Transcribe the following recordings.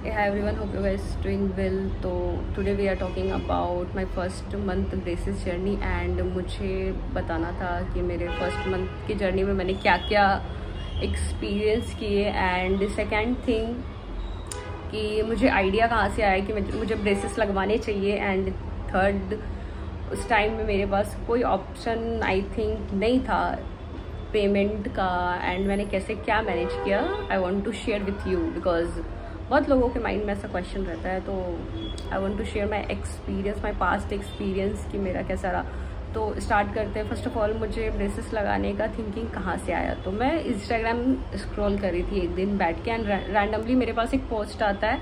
Hi everyone, hope you guys doing well. तो today we are talking about my first month braces journey and मुझे बताना था कि मेरे first month की जर्नी में मैंने क्या क्या एक्सपीरियंस किए एंड सेकेंड थिंग कि मुझे आइडिया कहाँ से आया कि मुझे ब्रेसेस लगवाने चाहिए एंड थर्ड उस टाइम में मेरे पास कोई ऑप्शन आई थिंक नहीं था पेमेंट का एंड मैंने कैसे क्या मैनेज किया I want to share with you because बहुत लोगों के माइंड में ऐसा क्वेश्चन रहता है। तो I want to share my experience, my past experience कि मेरा कैसा रहा। तो स्टार्ट करते हैं। फर्स्ट ऑफ ऑल मुझे ब्रेसेस लगाने का थिंकिंग कहाँ से आया, तो मैं इंस्टाग्राम स्क्रॉल कर रही थी एक दिन बैठ के एंड रैंडमली मेरे पास एक पोस्ट आता है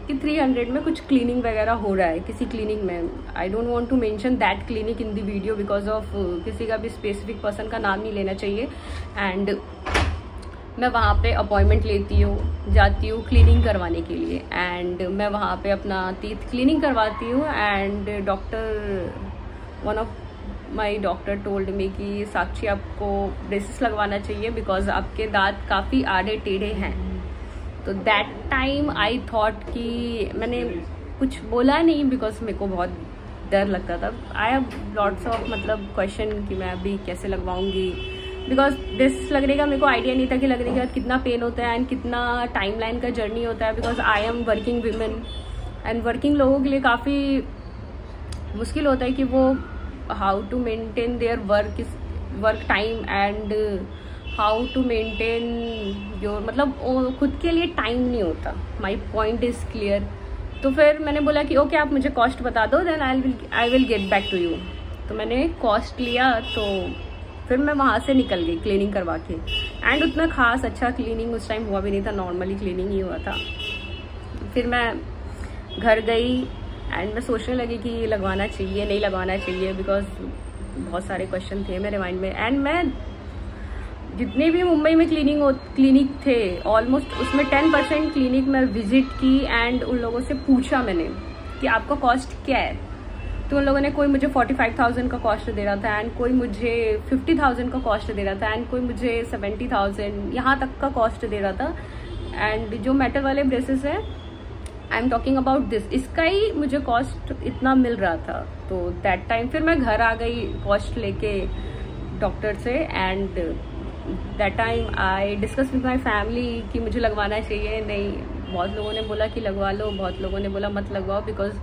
कि 300 में कुछ क्लीनिंग वगैरह हो रहा है किसी क्लिनिक में। I don't want to mention that clinic in the video because of किसी का भी स्पेसिफिक पर्सन का नाम नहीं लेना चाहिए। एंड मैं वहाँ पे अपॉइंटमेंट लेती हूँ, जाती हूँ क्लीनिंग करवाने के लिए एंड मैं वहाँ पे अपना टीथ क्लीनिंग करवाती हूँ and one of my doctor told me कि साक्षी आपको ब्रेसेस लगवाना चाहिए बिकॉज आपके दांत काफ़ी आड़े टेढ़े हैं। तो दैट टाइम आई थॉट कि मैंने कुछ बोला नहीं बिकॉज मेरे को बहुत डर लगता था। I have lots of question कि मैं अभी कैसे लगवाऊंगी बिकॉज ब्रेसेस लगने का मेरे को आइडिया नहीं था कि लगने के बाद कितना पेन होता है एंड कितना टाइमलाइन का जर्नी होता है because I am working women and working लोगों के लिए काफ़ी मुश्किल होता है कि वो how to maintain their work time and how to maintain your खुद के लिए टाइम नहीं होता। My point is clear. तो फिर मैंने बोला कि ओके आप मुझे कॉस्ट बता दो then I will get back to you. तो मैंने कॉस्ट लिया तो फिर मैं वहाँ से निकल गई क्लीनिंग करवा के एंड उतना खास अच्छा क्लीनिंग उस टाइम हुआ भी नहीं था, नॉर्मली क्लीनिंग ही हुआ था। फिर मैं घर गई एंड मैं सोचने लगी कि लगवाना चाहिए नहीं लगवाना चाहिए बिकॉज बहुत सारे क्वेश्चन थे मेरे माइंड में एंड मैं जितने भी मुंबई में क्लिनिक थे ऑलमोस्ट उसमें 10% क्लिनिक मैं विजिट की एंड उन लोगों से पूछा मैंने कि आपका कॉस्ट क्या है। तो उन लोगों ने कोई मुझे 45,000 का कॉस्ट दे रहा था एंड कोई मुझे 50,000 का कॉस्ट दे रहा था एंड कोई मुझे 70,000 यहाँ तक का कॉस्ट दे रहा था। एंड जो मेटल वाले ब्रेसेस है I am talking about this, इसका ही मुझे कॉस्ट इतना मिल रहा था। तो दैट टाइम फिर मैं घर आ गई कॉस्ट लेके डॉक्टर से and that time I discuss with my family कि मुझे लगवाना चाहिए नहीं। बहुत लोगों ने बोला कि लगवा लो, बहुत लोगों ने बोला मत लगवाओ because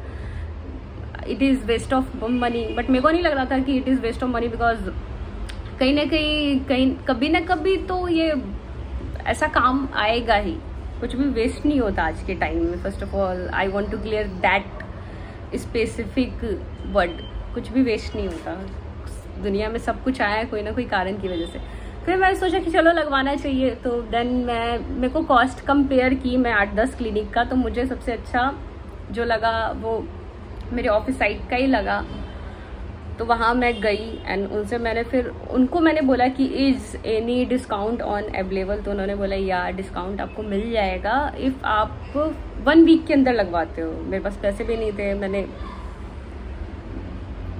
it is waste of money. But मेरे को नहीं लग रहा था कि it is waste of money because कहीं ना कहीं कभी ना कभी तो ये ऐसा काम आएगा ही, कुछ भी वेस्ट नहीं होता आज के टाइम में। First of all I want to clear that specific word, कुछ भी वेस्ट नहीं होता दुनिया में, सब कुछ आया है कोई ना कोई कारण की वजह से। फिर मैंने सोचा कि चलो लगवाना चाहिए। तो देन मेरे को कॉस्ट कंपेयर की मैं 8-10 क्लिनिक का, तो मुझे सबसे अच्छा जो लगा वो मेरे ऑफिस साइड का ही लगा। तो वहाँ मैं गई एंड उनसे उनको मैंने बोला कि is any discount on available. तो उन्होंने बोला या डिस्काउंट आपको मिल जाएगा इफ़ आप 1 वीक के अंदर लगवाते हो। मेरे पास पैसे भी नहीं थे, मैंने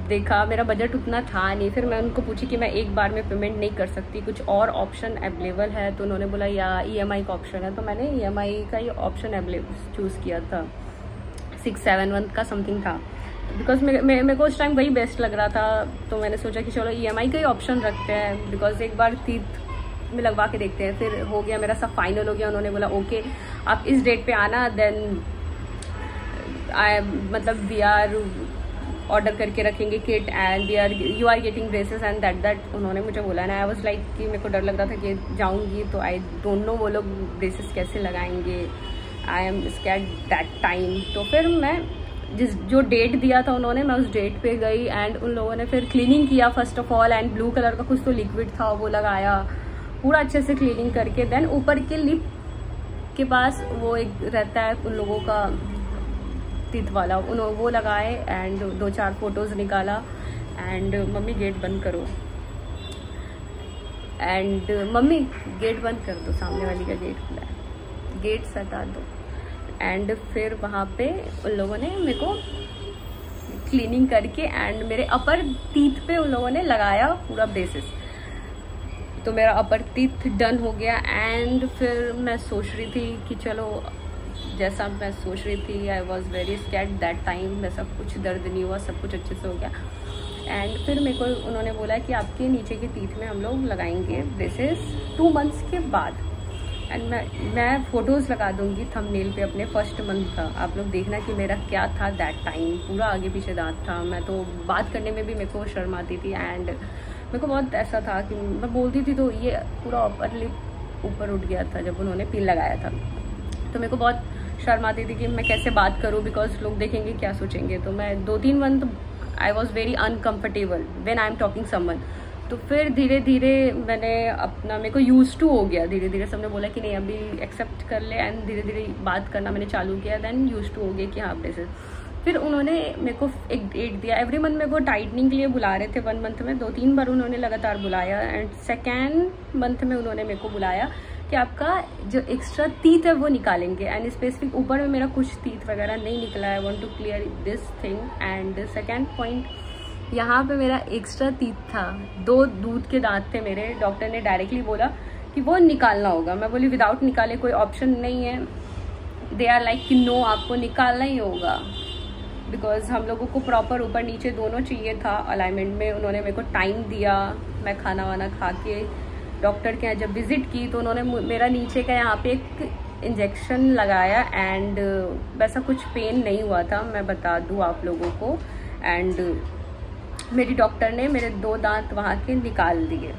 देखा मेरा बजट उतना था नहीं। फिर मैं उनको पूछी कि मैं एक बार में पेमेंट नहीं कर सकती, कुछ और ऑप्शन अवेलेबल है। तो उन्होंने बोला या EMI का ऑप्शन है। तो मैंने EMI का ही ऑप्शन अवेलेबल चूज़ किया था, 6-7 मंथ का समथिंग था बिकॉज मेरे को उस टाइम वही बेस्ट लग रहा था। तो मैंने सोचा कि चलो EMI का ही ऑप्शन रखते हैं बिकॉज एक बार टीथ में लगवा के देखते हैं। फिर हो गया मेरा सब फाइनल हो गया। उन्होंने बोला ओके आप इस डेट पे आना, देन वी आर ऑर्डर करके रखेंगे kit and you are getting braces and that उन्होंने मुझे बोला ना। आई वाज लाइक कि मेरे को डर लग रहा था कि जाऊँगी तो आई डोंट नो वो लोग ब्रेसेस कैसे लगाएंगे, I am scared that time. तो फिर मैं जो डेट दिया था उन्होंने, मैं उस डेट पे गई एंड उन लोगों ने फिर क्लीनिंग किया first of all and blue colour का कुछ तो लिक्विड था वो लगाया पूरा अच्छे से क्लीनिंग करके। देन ऊपर के लिप के पास वो एक रहता है उन लोगों का टीथ वाला, वो लगाए एंड 2-4 फोटोज़ निकाला एंड मम्मी गेट बंद करो एंड मम्मी गेट बंद कर दो, सामने वाली का गेट खुला है, गेट सटा दो। एंड फिर वहाँ पे उन लोगों ने मेरे को क्लीनिंग करके एंड मेरे अपर टीथ पे उन लोगों ने लगाया पूरा ब्रेसेस। तो मेरा अपर टीथ डन हो गया एंड फिर मैं सोच रही थी कि चलो जैसा मैं सोच रही थी। I was very scared that time. वैसा कुछ दर्द नहीं हुआ, सब कुछ अच्छे से हो गया। एंड फिर मेरे को उन्होंने बोला कि आपके नीचे के टीथ में हम लोग लगाएंगे ब्रेसेस 2 मंथ्स के बाद। एंड मैं फ़ोटोज़ लगा दूँगी थंबनेल पे अपने फर्स्ट मंथ का, आप लोग देखना कि मेरा क्या था दैट टाइम। पूरा आगे पीछे दांत था, मैं तो बात करने में भी मेरे को शर्म आती थी। एंड मेरे को बहुत ऐसा था कि मैं बोलती थी तो ये पूरा अपर लिप ऊपर उठ गया था जब उन्होंने पिन लगाया था। तो मेरे को बहुत शर्म आती थी कि मैं कैसे बात करूँ, बिकॉज लोग देखेंगे क्या सोचेंगे। तो मैं 2-3 month I was very uncomfortable when I am talking someone. तो फिर धीरे धीरे मैंने अपना, मेरे को यूज टू हो गया। धीरे धीरे सबने बोला कि नहीं अभी एक्सेप्ट कर ले, एंड धीरे धीरे बात करना मैंने चालू किया। देन यूज टू हो गया कि हाँ ब्रेसेस। फिर उन्होंने मेरे को एक डेट दिया। एवरी मंथ मेरे को टाइटनिंग के लिए बुला रहे थे। 1 मंथ में 2-3 बार उन्होंने लगातार बुलाया। एंड 2nd मंथ में उन्होंने मेरे को बुलाया कि आपका जो एक्स्ट्रा टीथ है वो निकालेंगे। एंड स्पेसिफिक ऊपर में मेरा कुछ टीथ वगैरह नहीं निकला। I want to clear this thing. And 2nd point, यहाँ पे मेरा एक्स्ट्रा टीथ था, 2 दूध के दांत थे मेरे। डॉक्टर ने डायरेक्टली बोला कि वो निकालना होगा। मैं बोली विदाउट निकाले कोई ऑप्शन नहीं है। दे आर लाइक कि नो, आपको निकालना ही होगा, बिकॉज हम लोगों को प्रॉपर ऊपर नीचे दोनों चाहिए था अलाइनमेंट में। उन्होंने मेरे को टाइम दिया। मैं खाना वाना खा के डॉक्टर के यहाँ जब विजिट की तो उन्होंने मेरा नीचे का यहाँ पे एक इंजेक्शन लगाया। एंड वैसा कुछ पेन नहीं हुआ था, मैं बता दूँ आप लोगों को। एंड मेरी डॉक्टर ने मेरे 2 दांत वहाँ के निकाल दिए।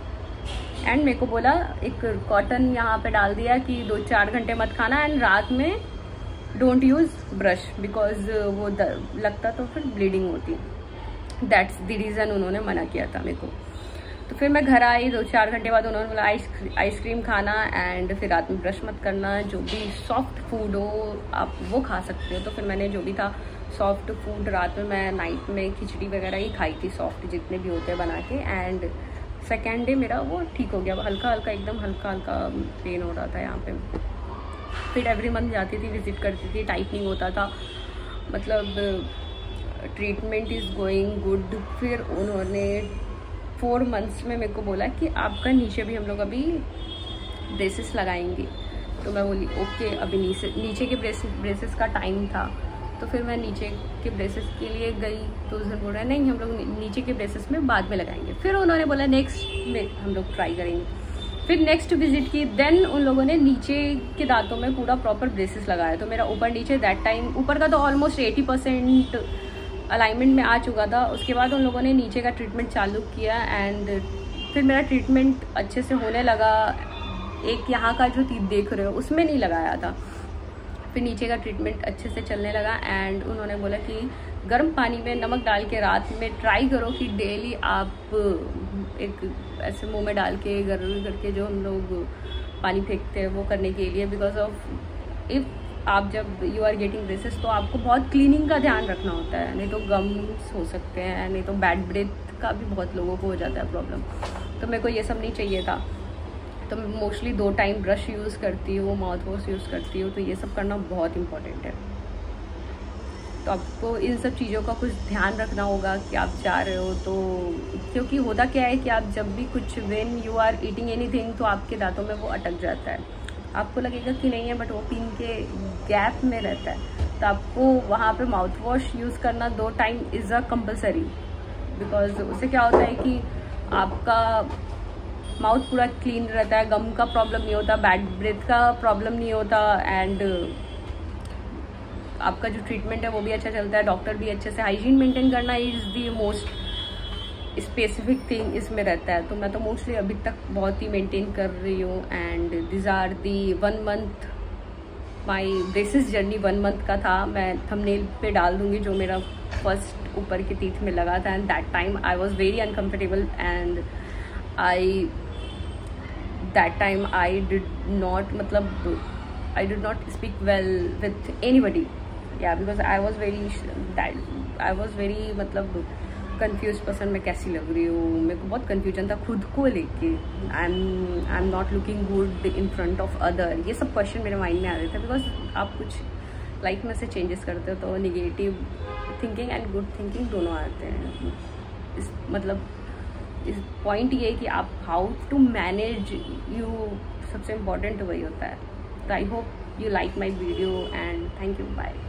एंड मेरे को बोला, एक कॉटन यहाँ पे डाल दिया कि 2-4 घंटे मत खाना। एंड रात में डोंट यूज़ ब्रश, बिकॉज वो लगता तो फिर ब्लीडिंग होती। दैट्स द रीज़न उन्होंने मना किया था मेरे को। तो फिर मैं घर आई। 2-4 घंटे बाद उन्होंने बोला आइसक्रीम खाना, एंड फिर रात में ब्रश मत करना। जो भी सॉफ्ट फूड हो आप वो खा सकते हो। तो फिर मैंने जो भी था सॉफ्ट फूड, रात में मैं नाइट में खिचड़ी वगैरह ही खाई थी, सॉफ्ट जितने भी होते हैं बना के। एंड 2nd डे मेरा वो ठीक हो गया। हल्का हल्का, एकदम हल्का हल्का पेन हो रहा था यहाँ पे। फिर एवरी मंथ जाती थी, विजिट करती थी, टाइटनिंग होता था, मतलब ट्रीटमेंट इज़ गोइंग गुड। फिर उन्होंने 4 मंथ्स में मेरे को बोला कि आपका नीचे भी हम लोग अभी ब्रेसेस लगाएंगे। तो मैं बोली ओके। अभी नीचे के ब्रेसेस का टाइम था। तो फिर मैं नीचे के ब्रेसेस के लिए गई। तो उस दिन बोल रहा है नहीं, हम लोग नीचे के ब्रेसेस में बाद में लगाएंगे। फिर उन्होंने बोला नेक्स्ट में हम लोग ट्राई करेंगे। फिर नेक्स्ट विजिट की। देन उन लोगों ने नीचे के दांतों में पूरा प्रॉपर ब्रेसेस लगाया। तो मेरा ऊपर नीचे दैट टाइम, ऊपर का तो ऑलमोस्ट 80% अलाइनमेंट में आ चुका था। उसके बाद उन लोगों ने नीचे का ट्रीटमेंट चालू किया। एंड फिर मेरा ट्रीटमेंट अच्छे से होने लगा। एक यहाँ का जो टीथ देख रहे हो उसमें नहीं लगाया था। फिर नीचे का ट्रीटमेंट अच्छे से चलने लगा। एंड उन्होंने बोला कि गर्म पानी में नमक डाल के रात में ट्राई करो कि डेली आप एक ऐसे मुंह में डाल के गर्म करके जो हम लोग पानी फेंकते हैं वो करने के लिए। बिकॉज ऑफ इफ़ आप जब यू आर गेटिंग ब्रेसेस तो आपको बहुत क्लीनिंग का ध्यान रखना होता है, नहीं तो गम्स हो सकते हैं, नहीं तो बैड ब्रेथ का भी बहुत लोगों को हो जाता है प्रॉब्लम। तो मेरे को ये सब नहीं चाहिए था। तो मैं मोस्टली 2 टाइम ब्रश यूज़ करती हूँ, माउथ वॉश यूज़ करती हूँ। तो ये सब करना बहुत इम्पॉर्टेंट है। तो आपको इन सब चीज़ों का कुछ ध्यान रखना होगा कि आप जा रहे हो तो, क्योंकि होता क्या है कि आप जब भी कुछ when you are eating anything तो आपके दांतों में वो अटक जाता है। आपको लगेगा कि नहीं है, बट वो पिन के गैप में रहता है। तो आपको वहाँ पे माउथ वॉश यूज़ करना 2 time is a compulsory. Because उससे क्या होता है कि आपका माउथ पूरा क्लीन रहता है, गम का प्रॉब्लम नहीं होता, बैड ब्रेथ का प्रॉब्लम नहीं होता। एंड आपका जो ट्रीटमेंट है वो भी अच्छा चलता है। डॉक्टर भी अच्छे से, हाइजीन मेंटेन करना is the most specific thing इसमें रहता है। तो मैं तो मोस्टली अभी तक बहुत ही मेंटेन कर रही हूँ। And this are the 1 month my braces journey 1 month का था। मैं थंबनेल पे डाल दूँगी जो मेरा फर्स्ट ऊपर के टीथ में लगा था। And that time I was very uncomfortable. And that time I did not speak well with anybody, yeah, because I was very confused person। मैं कैसी लग रही हूँ, मेरे को बहुत confusion था खुद को लेके। I'm not looking good in front of other, ये सब क्वेश्चन मेरे माइंड में आ रहे थे। बिकॉज आप कुछ लाइफ में से चेंजेस करते हो तो negative thinking and good thinking दोनों आते हैं। इस पॉइंट ये है कि आप हाउ टू मैनेज यू, सबसे इम्पोर्टेंट वही होता है। तो I hope you like my video, and thank you. Bye.